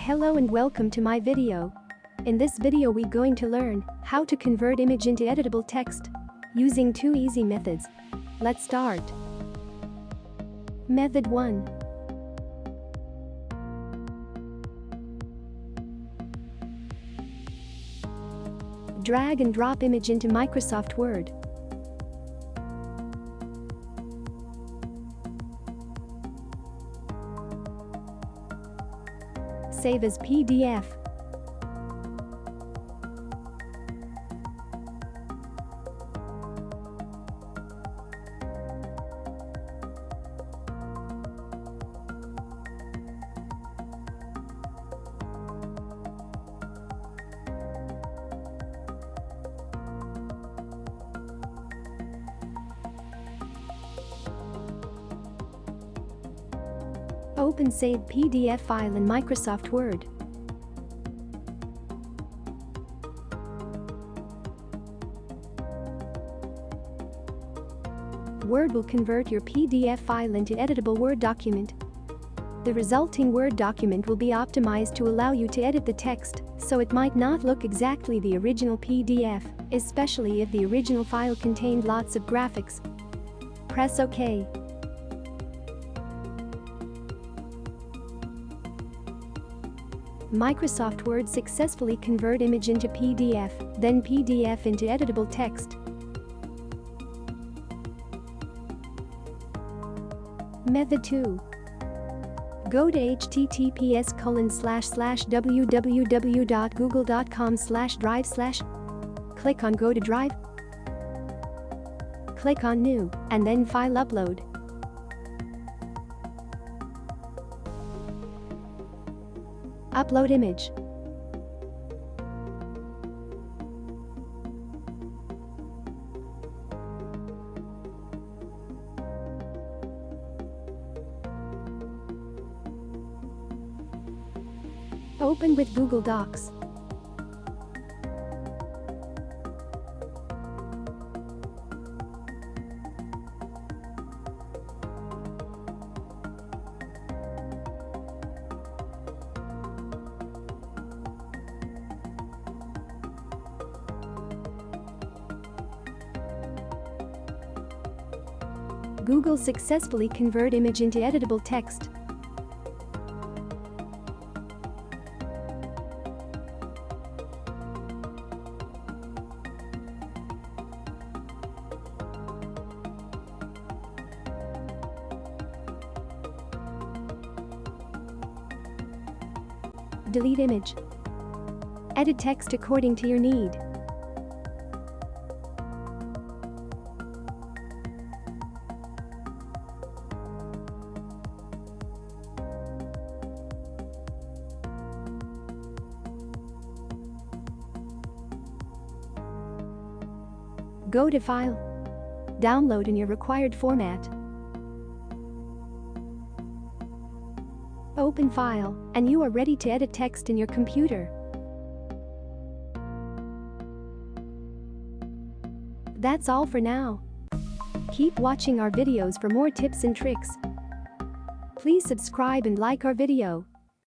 Hello and welcome to my video. In this video we going to learn how to convert image into editable text using two easy methods. Let's start. Method 1. Drag and drop image into Microsoft Word. Save as PDF. Open saved PDF file in Microsoft Word. Word will convert your PDF file into editable Word document. The resulting Word document will be optimized to allow you to edit the text, so it might not look exactly the original PDF, especially if the original file contained lots of graphics. Press OK. Microsoft Word successfully convert image into PDF, then PDF into editable text. Method 2. Go to https://www.google.com/drive/. Click on Go to Drive. Click on New, and then File Upload. Upload image. Open with Google Docs. Google successfully convert image into editable text. Delete image. Edit text according to your need. Go to File. Download in your required format. Open File, and you are ready to edit text in your computer. That's all for now. Keep watching our videos for more tips and tricks. Please subscribe and like our video.